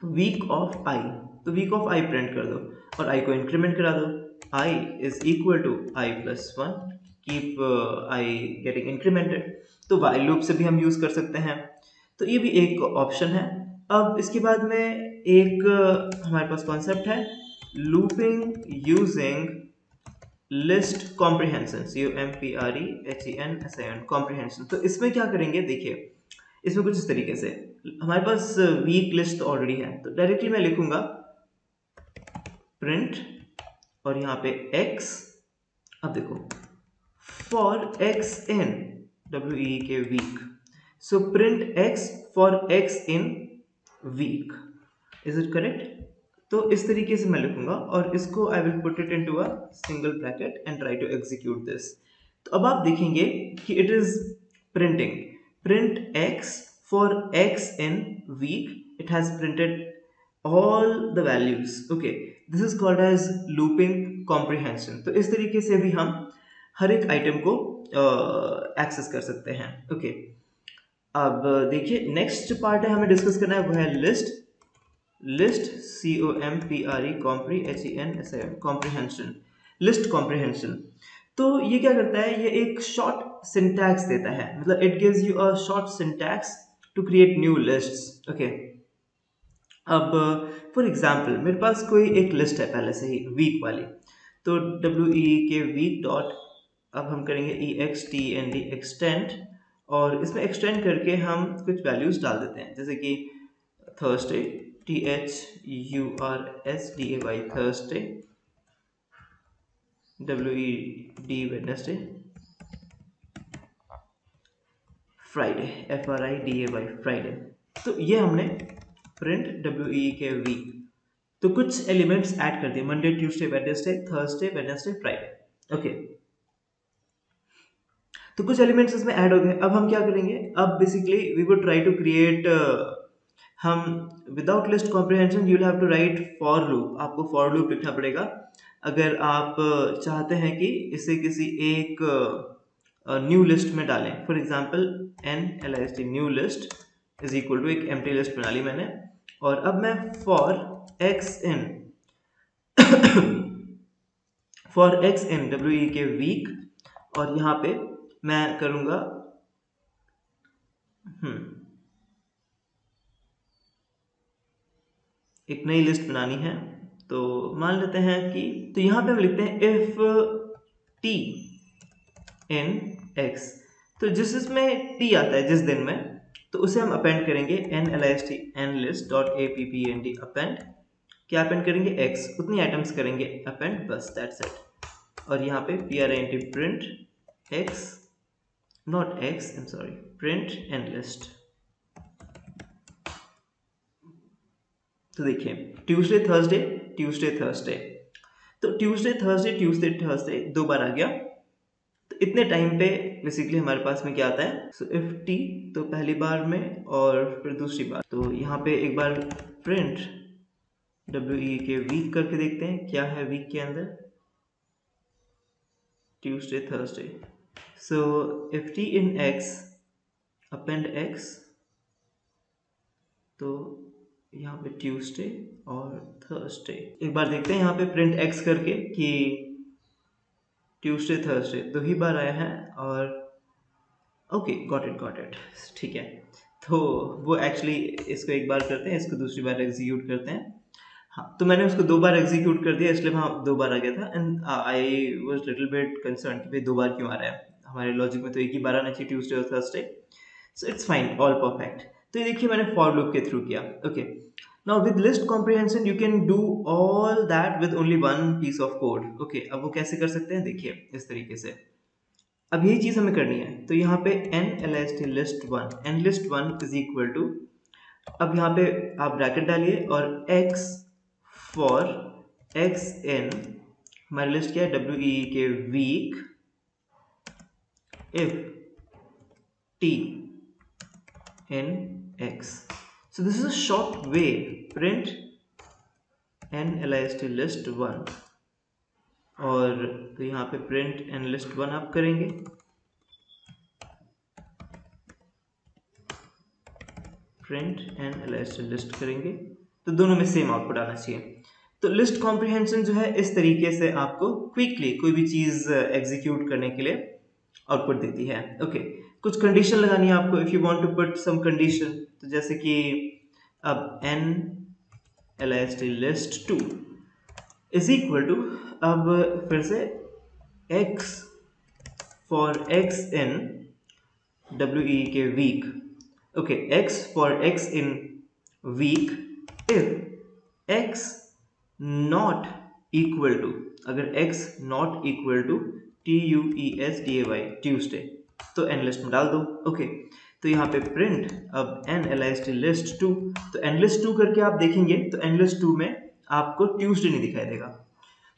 वीक ऑफ आई, तो वीक ऑफ आई प्रिंट कर दो और आई को इंक्रीमेंट करा दो, i is equal to i plus one, keep i getting incremented. तो वाइल लूप से भी हम यूज कर सकते हैं, तो ये भी एक ऑप्शन है। अब इसके बाद में एक हमारे पास कॉन्सेप्ट है looping using list comprehension, COMPREHENSION comprehension. तो इसमें क्या करेंगे, देखिए इसमें कुछ इस तरीके से, हमारे पास वीक लिस्ट ऑलरेडी है, तो डायरेक्टली मैं लिखूंगा प्रिंट और यहाँ पे x, अब देखो फॉर x इन WE के week, so print x for x in week, is it correct. तो इस तरीके से मैं लिखूंगा और इसको I will put it into a single bracket and try to execute this. तो अब आप देखेंगे कि it is printing print x for x in week, it has printed all the values, okay, this is called as looping comprehension। तो इस तरीके से भी हम हर एक आइटम को एक्सेस कर सकते हैं, ओके। अब देखिए नेक्स्ट पार्ट है हमें डिस्कस करना है, वो है list, list COMPREHENSION comprehension, list comprehension. तो ये क्या करता है, ये एक शॉर्ट सिंटैक्स देता है, मतलब it gives you a short syntax to create new lists, okay. अब फॉर एग्जांपल मेरे पास कोई एक लिस्ट है पहले से ही वीक वाली, तो WE के वीक डॉट, अब हम करेंगे EXTEND एक्सटेंड, और इसमें एक्सटेंड करके हम कुछ वैल्यूज डाल देते हैं, जैसे कि Thursday THURSDAY Thursday, WED Wednesday, Friday FRIDAY Friday. तो ये हमने प्रिंट WE के वीक, तो कुछ एलिमेंट्स ऐड कर दिए, Monday Tuesday Wednesday Thursday Wednesday Friday, okay. तो कुछ एलिमेंट्स इसमें ऐड हो गए, अब हम क्या करेंगे, अब basically we would try to create, हम without list comprehension you will have to write for loop, आपको फॉर लूप लिखना पड़ेगा अगर आप चाहते हैं कि इसे किसी एक न्यू लिस्ट में डालें। For example NLIST new list is equal to, एक एम्प्टी लिस्ट बना ली मैंने, और अब मैं for x in for x in WE के वीक, और यहाँ पे मैं करूंगा एक नई लिस्ट बनानी है, तो मान लेते हैं कि, तो यहाँ पे हम लिखते हैं इफ t in x, तो जिस इसमें t आता है जिस दिन में, तो उसे हम अपेंड करेंगे NLIST nlist.append अपेंड, क्या अपेंड करेंगे, x, उतनी आइटम्स करेंगे अपेंड, बस दैट्स इट। और यहाँ पे print x, not x, I am sorry, print nlist। तो देखिए ट्यूसडे थर्सडे ट्यूसडे थर्सडे, तो ट्यूसडे थर्सडे दो बार आ गया, तो इतने टाइम पे बेसिकली हमारे पास में क्या आता है, सो इफ टी, तो पहली बार में और फिर दूसरी बार, तो यहाँ पे एक बार प्रिंट WE के वीक करके देखते हैं क्या है वीक के अंदर, Tuesday Thursday, so if T in x append x, तो यहाँ पे ट्यूसडे और थर्सडे, एक बार देखते हैं यहाँ पे प्रिंट x करके कि ट्यूसडे थर्सडे दो ही बार आया है, और ओके गॉट इट, ठीक है। तो वो एक्चुअली इसको एक बार करते हैं, इसको दूसरी बार एग्जीक्यूट करते हैं, हाँ, तो मैंने उसको दो बार एग्जीक्यूट कर दिया, इसलिए वहाँ दो बार आ गया था, and I was little bit concern कि भाई दो बार क्यों आ रहा है, हमारे लॉजिक में तो एक ही बार आना चाहिए, ट्यूसडे और Thursday, so it's fine, all perfect. तो ये देखिए मैंने फॉर लूप के थ्रू किया, ओके। Now with list comprehension you can do all that with only one piece of code, okay. अब वो कैसे कर सकते हैं, देखिए इस तरीके से, अब यही चीज हमें करनी है, तो यहाँ पे NLIST list1 nlist1 is equal to अब यहाँ पे आप ब्रैकेट डालिए और x फॉर x in, हमारी लिस्ट क्या है, WEE के week, if t in x. So this is a short way, print nlist list 1, और तो यहाँ पे print nlist 1 आप करेंगे, print nlist list करेंगे, तो दोनों में सेम आउटपुट आना चाहिए। तो लिस्ट कॉम्प्रिहेंशन जो है इस तरीके से आपको क्विकली कोई भी चीज एग्जीक्यूट करने के लिए आउटपुट देती है। ओके, कुछ कंडीशन लगानी है आपको, if you want to put some condition, तो जैसे कि अब n list list 2 is equal to, अब फिर से x for x in WE के week, okay, x for x in week if x not equal to, अगर x not equal to TUESDAY Tuesday, तो n लिस्ट में डाल दो। Okay, तो यहाँ पे प्रिंट अब nlist list 2, तो nlist 2 करके आप देखेंगे तो nlist 2 में आपको ट्यूसडे नहीं दिखाई देगा।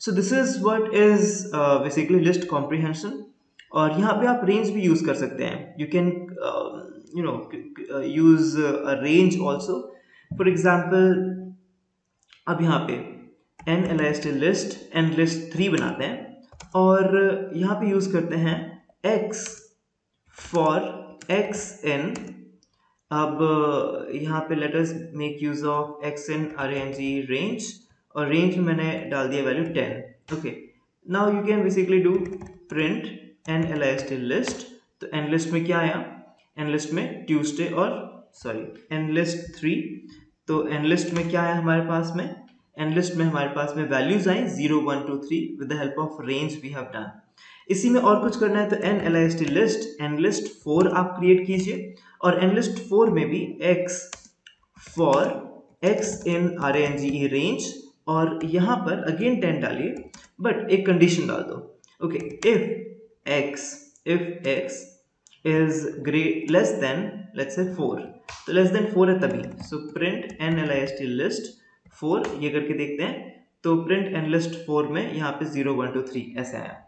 सो this is what is basically list comprehension. और यहाँ पे आप रेंज भी यूज कर सकते हैं, you can use a range also. For example अब यहाँ पे nlist list nlist 3 बनाते हैं और यहाँ पे यूज करते हैं x फॉर x in, अब यहाँ पे let us make use of x in array range, और रेंज में मैंने डाल दिया value 10। Okay, now you can basically do print nlist list, तो nlist में क्या आया, nlist में ट्यूसडे और सॉरी nlist 3, तो nlist में क्या आया हमारे पास में, nlist में हमारे पास में values I 0 1 2 3 with the help of range we have done. इसी में और कुछ करना है तो nlist list nlist 4 आप क्रिएट कीजिए, और nlist 4 में भी x for x in range range, और यहाँ पर अगेन 10 डालिए, बट एक कंडीशन डाल दो। Okay, if x is less than let's say 4, तो लेस देन 4 है तभी, सो प्रिंट nlist list 4, ये करके देखते हैं, तो प्रिंट nlist 4 में यहाँ पे 0 1 2 3 ऐसे आया।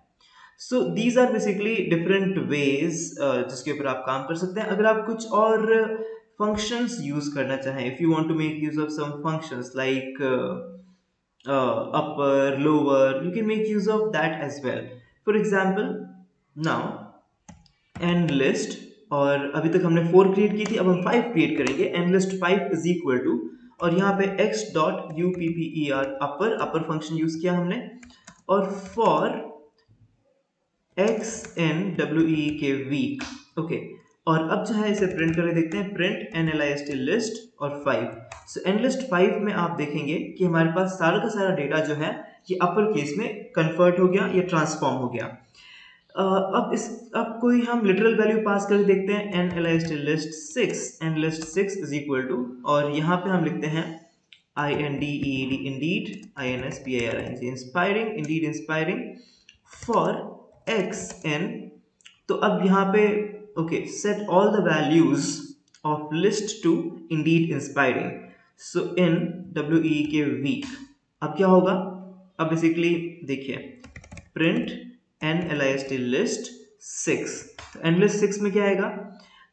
So these are basically different ways जिसके ऊपर आप काम कर सकते हैं। अगर आप कुछ और फंक्शंस यूज करना चाहें, if you want to make use of some functions like upper, lower, you can make use of that as well. For example, now nlist, और अभी तक हमने 4 क्रिएट की थी, अब हम 5 क्रिएट करेंगे, nlist 5 इज इक्वल टू, और यहाँ पे x डॉट upper, अपर फंक्शन यूज किया हमने, और फॉर x in WE के वीक। ओके, और अब जो है इसे प्रिंट करके देखते हैं, प्रिंट nlist list और 5। सो nlist 5 में आप देखेंगे कि हमारे पास सारा का सारा डेटा जो है ये अपर केस में कन्वर्ट हो गया या ट्रांसफॉर्म हो गया। अब कोई हम लिटरल वैल्यू पास करके देखते हैं, nlist list 6, nlist 6 is equal to, और यहाँ पे हम लिखते हैं INDEED indeed, INSPIRING inspiring, indeed inspiring, for x in, तो अब यहाँ पे okay, set all the values of list to indeed inspiring, so in WE के वीक। अब क्या होगा, अब बेसिकली देखिए, प्रिंट nlist list 6, तो nlist 6 में क्या आएगा,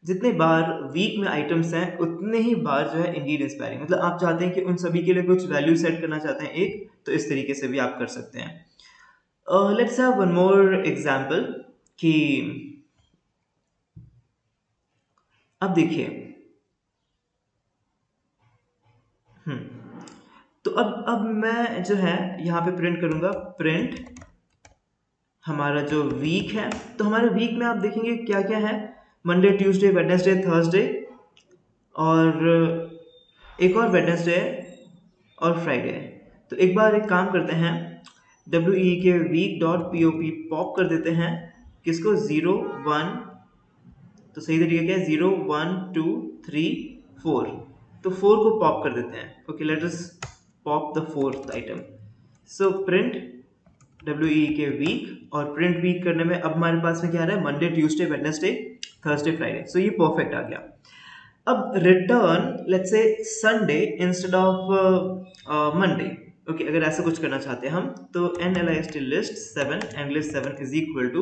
जितने बार वीक में आइटम्स हैं उतने ही बार जो है इंडीड इंस्पायरिंग, मतलब आप चाहते हैं कि उन सभी के लिए कुछ वैल्यू सेट करना चाहते हैं एक, तो इस तरीके से भी आप कर सकते हैं। Let's have one more example कि अब देखिए, तो अब मैं जो है यहाँ पे प्रिंट करूंगा, प्रिंट हमारा जो वीक है, तो हमारे वीक में आप देखेंगे क्या क्या है, मंडे ट्यूसडे वेडनेसडे थर्सडे, और एक और वेडनेसडे और फ्राइडे। तो एक बार एक काम करते हैं, WE के वीक डॉट POP पॉप कर देते हैं, किसको, 0 1, तो सही तरीके क्या है, 0 1 2 3 4, तो 4 को पॉप कर देते हैं। Okay, let us pop the 4th item, so print WE के वीक, और प्रिंट वीक करने में अब हमारे पास में क्या आ रहा है, Monday Tuesday Wednesday Thursday Friday, so ये परफेक्ट आ गया। अब रिटर्न लेट्स से Sunday instead of Monday. Okay, अगर ऐसा कुछ करना चाहते हैं हम तो nlist list 7 nlist 7 is equal to,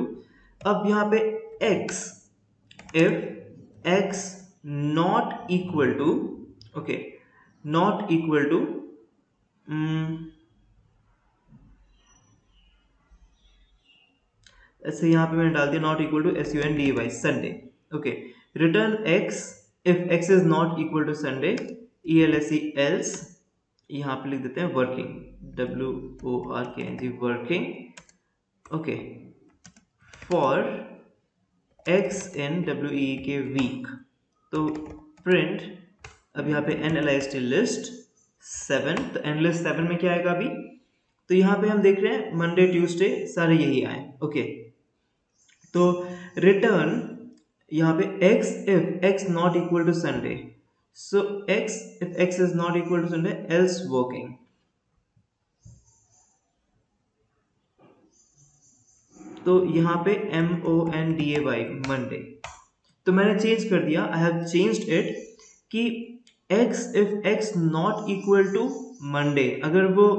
अब यहाँ पे x, if x not equal to, okay, not equal to ऐसे यहाँ पे मैंने डाल दिया not equal to SUNDY Sunday. Okay, return x if x is not equal to Sunday ELSE else, यहाँ पे लिख देते हैं working WORKING working. Okay, for x in WEEK week, तो प्रिंट अब यहाँ पे nlist लिस्ट 7, तो nlist 7 में क्या आएगा अभी, तो यहाँ पे हम देख रहे हैं मंडे ट्यूसडे सारे यही आए। ओके, तो रिटर्न यहाँ पे x if x not equal to Sunday, so x if x is not equal to Sunday else working. तो यहाँ पे MONDAY मंडे, तो मैंने चेंज कर दिया, आई हैव चेंज्ड इट कि x if x not equal to Monday, अगर वो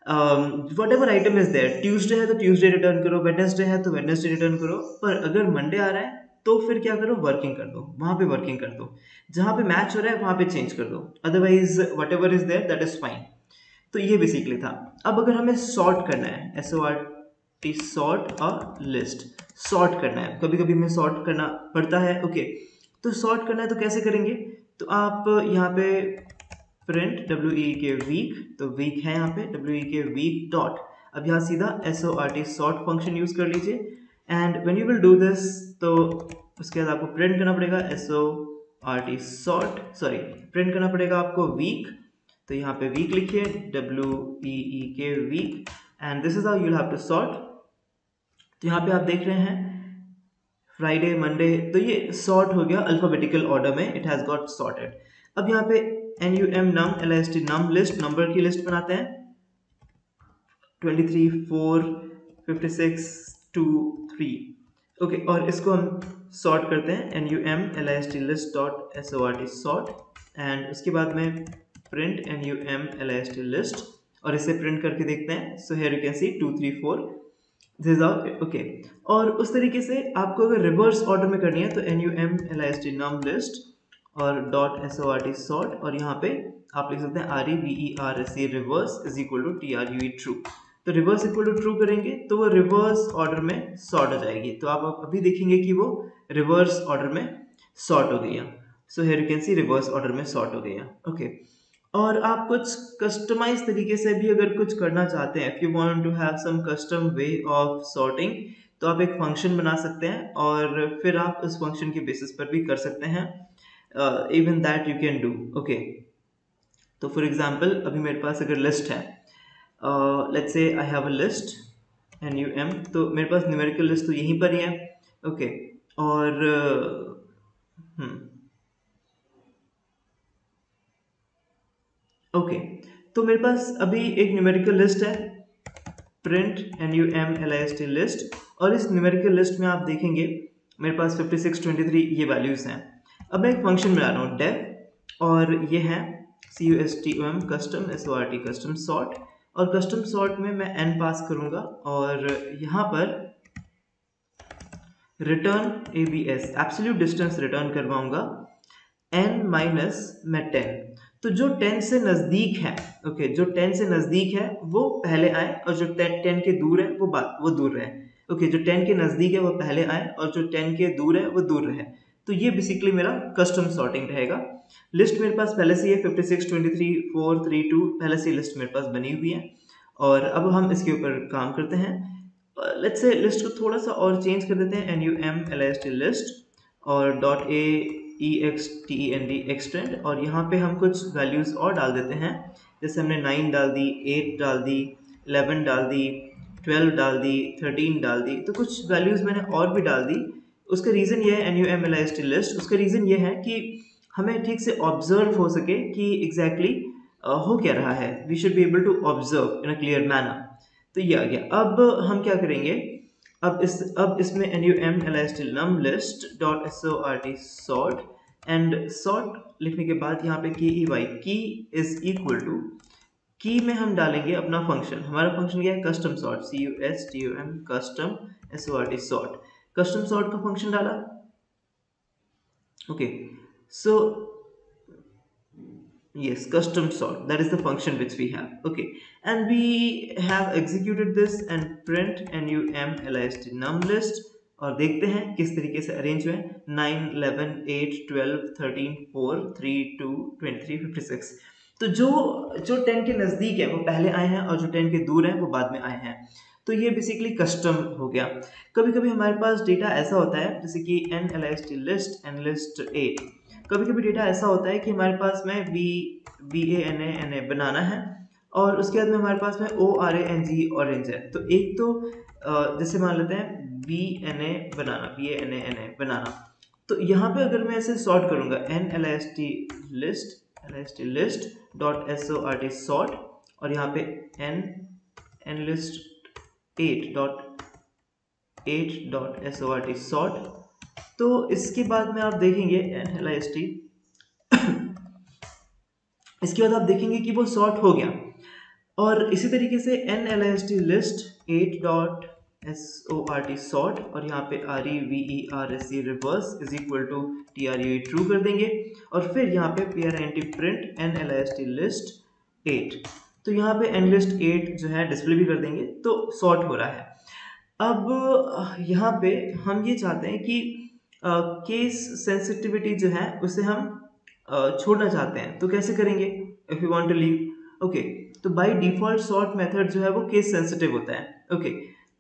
whatever item is there, Tuesday है तो ट्यूसडे रिटर्न करो, वेडनेसडे है तो वेडनेसडे रिटर्न करो, पर अगर मंडे आ रहा है तो फिर क्या करो, वर्किंग कर दो, वहां पे वर्किंग कर दो, जहां पे मैच हो रहा है वहां पे चेंज कर दो, otherwise whatever is there that is fine. तो ये बेसिकली था। अब अगर हमें सॉर्ट करना है, SORT sort a list, sort करना है, कभी कभी हमें सॉर्ट करना पड़ता है। ओके, तो सॉर्ट करना है तो कैसे करेंगे, तो आप यहाँ पे प्रिंट WEEK वीक, तो वीक है यहाँ पे WEEK वीक डॉट, अब यहाँ सीधा SORT सॉर्ट फंक्शन यूज कर लीजिए, and when you will do this तो उसके बाद आपको प्रिंट करना पड़ेगा SORT सॉर्ट, सॉरी प्रिंट करना पड़ेगा आपको वीक, तो यहाँ पे वीक लिखिए WEEK week, and this is how you will have to sort. तो यहाँ पे आप देख रहे हैं फ्राइडे मंडे, तो ये सॉर्ट हो गया अल्फाबेटिकल ऑर्डर में, इट हैज गॉट सॉर्टेड। अब यहाँ पे NUM नम लिस्ट, नंबर की लिस्ट बनाते हैं 23 4 56 2 3। ओके, और इसको हम सॉर्ट करते हैं NUM list dot SORT sort, and उसके बाद में प्रिंट NUM list, और इसे प्रिंट करके देखते हैं। So here you can see 2 3 4 this is okay. और उस तरीके से आपको अगर रिवर्स ऑर्डर में करनी है तो NUM list नम लिस्ट और डॉट SORT सॉर्ट, और यहाँ पे आप लिख सकते हैं REVERSE reverse is equal to TRUE true, तो रिवर्स इक्वल टू ट्रू करेंगे तो वो रिवर्स ऑर्डर में सॉर्ट हो जाएगी, तो आप अभी देखेंगे कि वो रिवर्स ऑर्डर में सॉर्ट हो गई है। So here you can see reverse order में सॉर्ट हो गई है। ओके, और आप कुछ कस्टमाइज तरीके से भी अगर कुछ करना चाहते हैं, if you want to have some custom way of sorting, तो आप एक फंक्शन बना सकते हैं और फिर आप उस फंक्शन के बेसिस पर भी कर सकते हैं, even that you can do. Okay, तो फॉर एग्जांपल अभी मेरे पास अगर लिस्ट है, let's say I have a list NUM, तो मेरे पास न्यूमेरिकल लिस्ट तो यहीं पर ही है। ओके, और ओके, तो मेरे पास अभी एक न्यूमेरिकल लिस्ट है, प्रिंट NUM list लिस्ट, और इस न्यूमेरिकल लिस्ट में आप देखेंगे मेरे पास 56 23 ये वैल्यूज हैं। अब मैं एक फंक्शन बना रहा हूँ डेफ, और ये है CUSTOM custom SORT custom sort, और कस्टम सॉर्ट में मैं n पास करूंगा और यहाँ पर return ABS absolute distance return करवाऊंगा n माइनस में 10, तो जो 10 से नजदीक है, ओके, जो 10 से नजदीक है वो पहले आए, और जो 10 के दूर है वो दूर रहे। ओके, जो 10 के नजदीक है वो पहले आए, और जो 10 के दूर है वो दूर रहे। तो ये बेसिकली मेरा कस्टम सॉर्टिंग रहेगा। लिस्ट मेरे पास पहले से है 56 23 4 3 2, पहले से लिस्ट मेरे पास बनी हुई है, और अब हम इसके ऊपर काम करते हैं। लेट्स से लिस्ट को थोड़ा सा और चेंज कर देते हैं, NUM list लिस्ट और डॉट EXTEND एक्सटेंड, और यहाँ पे हम कुछ वैल्यूज और डाल देते हैं, जैसे हमने 9 डाल दी, 8 डाल दी, 11 डाल दी, 12 डाल दी, 13 डाल दी, तो कुछ वैल्यूज मैंने और भी डाल दी। उसका रीज़न ये है NUM list लिस्ट, उसका रीज़न ये है कि हमें ठीक से ऑब्जर्व हो सके कि एग्जैक्टली हो क्या रहा है, we should be able to observe in a clear manner. तो ये आ गया। अब हम क्या करेंगे, अब इसमें NUM list num list dot SORT sort, and sort लिखने के बाद यहाँ पे की ई वाई की इज इक्वल टू की में हम डालेंगे अपना फंक्शन। हमारा फंक्शन क्या है? Custom sort, CUSTOM custom SORT sort. Custom sort का फंक्शन डाला। Okay, so yes, custom sort, that is the function which we have. Okay, and we have executed this and print NUM_list num list और देखते हैं किस तरीके से arrange हुए। 9 11 8 12 13 4 3 2 23 56। तो जो 10 के नज़दीक है वो पहले आए हैं और जो 10 के दूर हैं वो बाद में आए हैं। तो ये बेसिकली कस्टम हो गया। कभी कभी हमारे पास डेटा ऐसा होता है जैसे कि NLIST लिस्ट nlist 8। कभी कभी डेटा ऐसा होता है कि हमारे पास में BANA बनाना है और उसके बाद में हमारे पास में ORANG ऑरेंज है। तो एक तो जैसे मान लेते हैं BANA बनाना। तो यहाँ पे अगर मैं ऐसे सॉर्ट करूँगा NLIST list dot SORT sort और यहाँ पे nlist 8.8.SORT सॉर्ट, तो इसके बाद में आप देखेंगे NLIST इसके बाद आप देखेंगे कि वो सॉर्ट हो गया। और इसी तरीके से NLIST लिस्ट 8.SORT सॉर्ट और यहाँ पे REVERSC reverse is equal to TRUE true कर देंगे और फिर यहाँ पे PRINT प्रिंट NLIST लिस्ट 8। तो यहाँ पे nlist 8 जो है डिस्प्ले भी कर देंगे, तो सॉर्ट हो रहा है। अब यहाँ पे हम ये चाहते हैं कि केस सेंसिटिविटी जो है उसे हम छोड़ना चाहते हैं, तो कैसे करेंगे? If you want to leave, okay, तो बाय डिफॉल्ट सॉर्ट मेथड जो है वो केस सेंसिटिव होता है। ओके,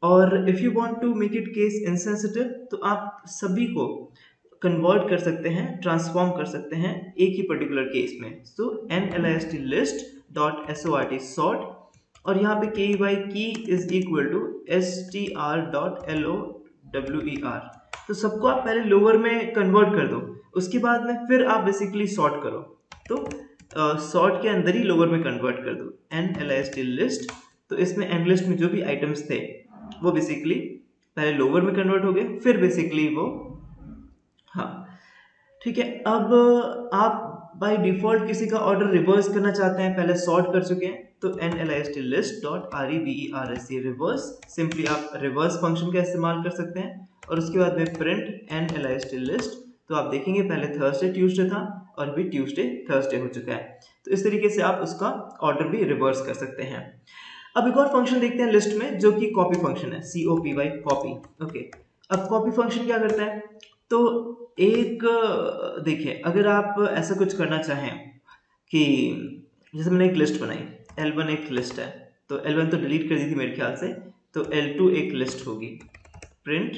और if you want to make it case insensitive तो आप सभी को कन्वर्ट कर सकते हैं, ट्रांसफॉर्म कर सकते हैं एक ही पर्टिकुलर केस में। So NLIST list dot SORT sort और यहाँ पे KEY key is equal to STR dot LOWER। तो सबको आप पहले लोअर में कन्वर्ट कर दो, उसके बाद में फिर आप बेसिकली सॉर्ट करो। तो सॉर्ट के अंदर ही लोअर में कन्वर्ट कर दो NLIST लिस्ट। तो इसमें n लिस्ट में जो भी आइटम्स थे वो बेसिकली पहले लोअर में कन्वर्ट हो गए, फिर बेसिकली वो, हाँ ठीक है। अब आप बाय डिफॉल्ट किसी का ऑर्डर रिवर्स करना चाहते हैं, पहले सॉर्ट कर चुके हैं, तो NLIST list dot REVERSC reverse, simply आप रिवर्स फंक्शन का इस्तेमाल कर सकते हैं और उसके बाद में प्रिंट NLIST लिस्ट। तो आप देखेंगे पहले थर्सडे ट्यूसडे था और अभी ट्यूसडे थर्सडे हो चुका है। तो इस तरीके से आप उसका ऑर्डर भी रिवर्स कर सकते हैं। अब एक और फंक्शन देखते हैं लिस्ट में जो कि कॉपी फंक्शन है, COPY कॉपी। ओके, अब कॉपी फंक्शन क्या करता है? तो एक देखिए, अगर आप ऐसा कुछ करना चाहें कि जैसे मैंने एक लिस्ट बनाई, L1 एक लिस्ट है, तो L1 तो डिलीट कर दी थी मेरे ख्याल से, तो L2 एक लिस्ट होगी, प्रिंट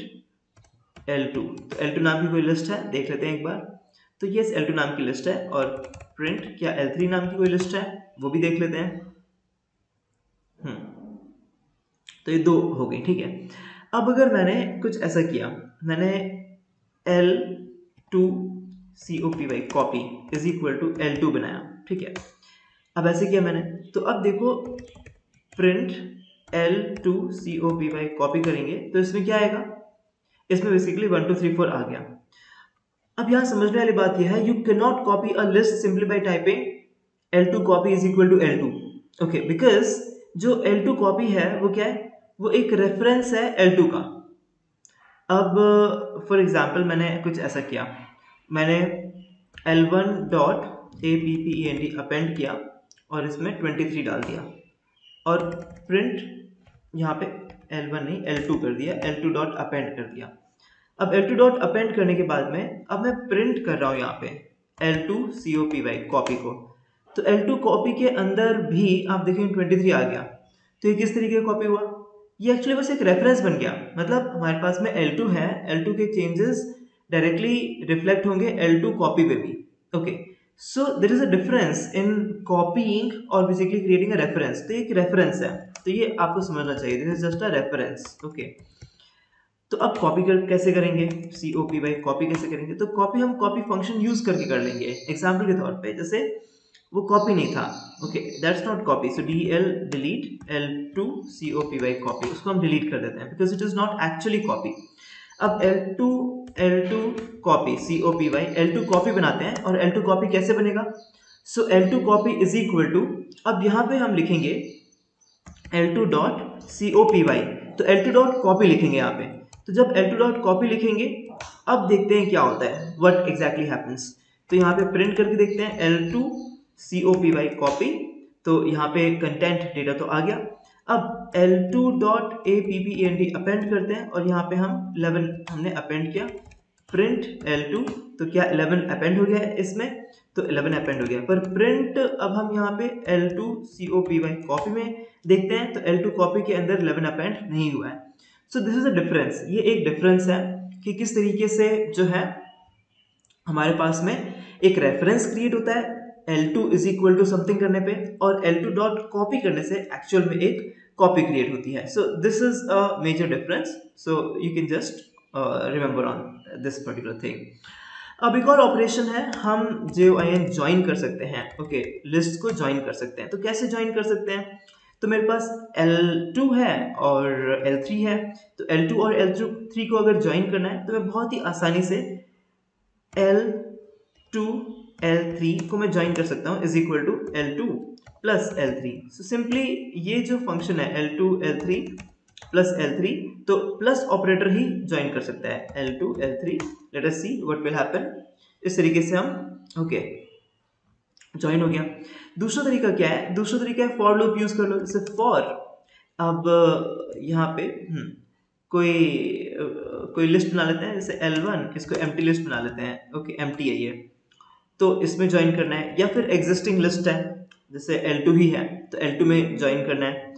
L2। तो L2 नाम की कोई लिस्ट है, देख लेते हैं एक बार। तो ये L2 नाम की लिस्ट है और प्रिंट क्या L3 नाम की कोई लिस्ट है, वो भी देख लेते हैं। तो ये दो हो गई, ठीक है। अब अगर मैंने कुछ ऐसा किया, मैंने L2 COPY copy is equal to L2 बनाया, ठीक है। अब ऐसे किया मैंने, तो अब देखो प्रिंट L2 COPY कॉपी करेंगे तो इसमें क्या आएगा? इसमें बेसिकली 1 2 3 4 आ गया। अब यहाँ समझने वाली बात यह है, you can not copy a list simply by typing L2 copy is equal to L2। Okay, because जो L2 कॉपी है वो क्या है? वो एक रेफरेंस है L2 का। अब फॉर एग्जाम्पल मैंने कुछ ऐसा किया, मैंने L1 डॉट APPEND अपेंड किया और इसमें 23 डाल दिया और प्रिंट यहाँ पे L1 नहीं L2 कर दिया, L2 डॉट अपेंड कर दिया। अब L2 डॉट अपेंड करने के बाद में अब मैं प्रिंट कर रहा हूँ यहाँ पे L2 COPY कॉपी को। तो L2 कॉपी के अंदर भी आप देखेंगे 23 आ गया। तो ये किस तरीके का कॉपी हुआ? ये एक्चुअली बस एक रेफरेंस बन गया, मतलब हमारे पास में L2 है, L2 के चेंजेस डायरेक्टली रिफ्लेक्ट होंगे L2 कॉपी पे भी। Okay, so there is a difference in copying और बेसिकली क्रिएटिंग अ रेफरेंस। तो ये एक रेफरेंस है, तो ये आपको समझना चाहिए, this is just a reference. Okay, तो अब कॉपी कैसे करेंगे? COPY कॉपी कैसे करेंगे? तो कॉपी हम कॉपी फंक्शन यूज करके कर लेंगे। एग्जाम्पल के तौर पे जैसे वो कॉपी नहीं था, okay, that's not copy, so DEL delete L2 COPY copy, उसको हम डिलीट कर देते हैं because it is not actually copy. अब L2 copy COPY L2 copy बनाते हैं, और L2 कॉपी कैसे बनेगा? So L2 copy is equal to, अब यहाँ पे हम लिखेंगे L2 डॉट COPY, तो L2 डॉट कॉपी लिखेंगे यहाँ पे। तो जब L2 डॉट कॉपी लिखेंगे, अब देखते हैं क्या होता है, व्हाट एग्जैक्टली हैपेंस। तो यहाँ पे प्रिंट करके देखते हैं L2 COPY कॉपी, तो यहाँ पे कंटेंट डेटा तो आ गया। अब L2 डॉट APPEND अपेंड करते हैं, और यहाँ पे हम 11 हमने अपेंड किया, प्रिंट L2, तो क्या 11 अपेंड हो गया है इसमें, तो 11 अपेंड हो गया। पर प्रिंट अब हम यहाँ पे L2 COPY कॉपी में देखते हैं, तो L2 कॉपी के अंदर 11 अपेंड नहीं हुआ है। So this is a difference, ये एक डिफरेंस है कि किस तरीके से जो है हमारे पास में एक रेफरेंस क्रिएट होता है L2 is equal to something करने पे, और L2 डॉट कॉपी करने से एक्चुअल में एक कॉपी क्रिएट होती है। So this is a major difference, so you can just remember on this particular thing. अब एक और ऑपरेशन है, हम JOIN ज्वाइन कर सकते हैं। ओके, लिस्ट को ज्वाइन कर सकते हैं। तो कैसे ज्वाइन कर सकते हैं? तो मेरे पास L2 है और L3 है, तो L2 और L3 को अगर ज्वाइन करना है, तो मैं बहुत ही आसानी से L2 L3 को मैं ज्वाइन कर सकता हूँ is equal to L2 plus L3। So simply ये जो फंक्शन है L2 L3 प्लस L3, तो प्लस ऑपरेटर ही ज्वाइन कर सकता है L2 L3। Late us see what will happen. इस तरीके से हम ओके ज्वाइन हो गया। दूसरा तरीका क्या है? दूसरा तरीका है फॉर लूप यूज कर लो। जैसे फॉर, अब यहाँ पे कोई लिस्ट बना लेते हैं, जैसे L1, इसको एम्प्टी लिस्ट बना लेते हैं। ओके, एम्प्टी है ये, तो इसमें ज्वाइन करना है, या फिर एग्जिस्टिंग लिस्ट है, जैसे L2 ही है, तो L2 में ज्वाइन करना है।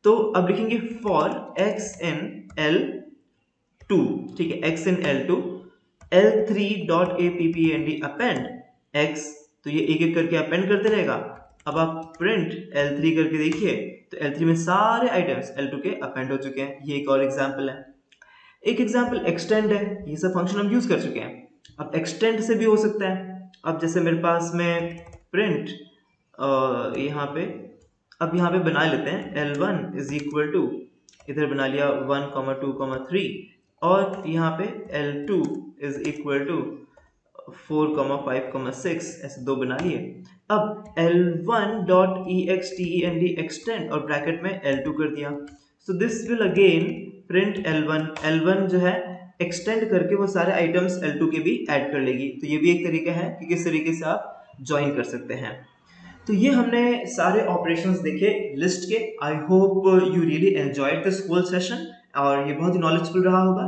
तो अब लिखेंगे फॉर x in L2, ठीक है, x in L2 L3 dot APPEND append x, तो ये एक एक करके अपेंड करते रहेगा। अब आप प्रिंट L3 करके देखिए, तो L3 में सारे आइटम्स L2 के अपेंड हो चुके हैं। ये एक और एग्जांपल है। एक एग्जांपल एक्सटेंड है, ये सब फंक्शन हम यूज कर चुके हैं। अब एक्सटेंड से भी हो सकता है। अब जैसे मेरे पास में प्रिंट यहाँ पे, अब यहाँ पे बना लेते हैं L1 इज इक्वल टू, इधर बना लिया 1, 2, 3, और यहाँ पे L2 इज इक्वल टू 4, 5, 6, ऐसे दो बना लिए। अब L1 डॉट EXTEND एक्सटेंड, और ब्रैकेट में L2 कर दिया। So this will again print L1 जो है एक्सटेंड करके वो सारे आइटम्स L2 के भी ऐड कर लेगी। तो ये भी एक तरीका है कि किस तरीके से आप ज्वाइन कर सकते हैं। तो ये हमने सारे ऑपरेशंस देखे लिस्ट के। I hope you really enjoyed this whole session, और ये बहुत ही नॉलेजफुल रहा होगा।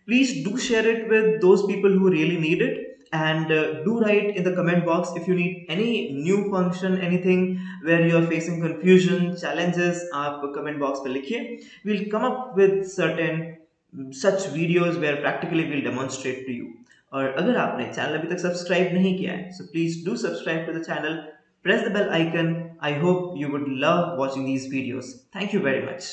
Please do share it with those people who really need it, and do write in the comment box if you need any new function, anything where you are facing confusion, challenges, आप comment box पे लिखिए। we'll come up with certain such videos where practically we'll demonstrate to you। और अगर आपने channel अभी तक subscribe नहीं किया है, so please do subscribe to the channel, press the bell icon। I hope you would love watching these videos। Thank you very much।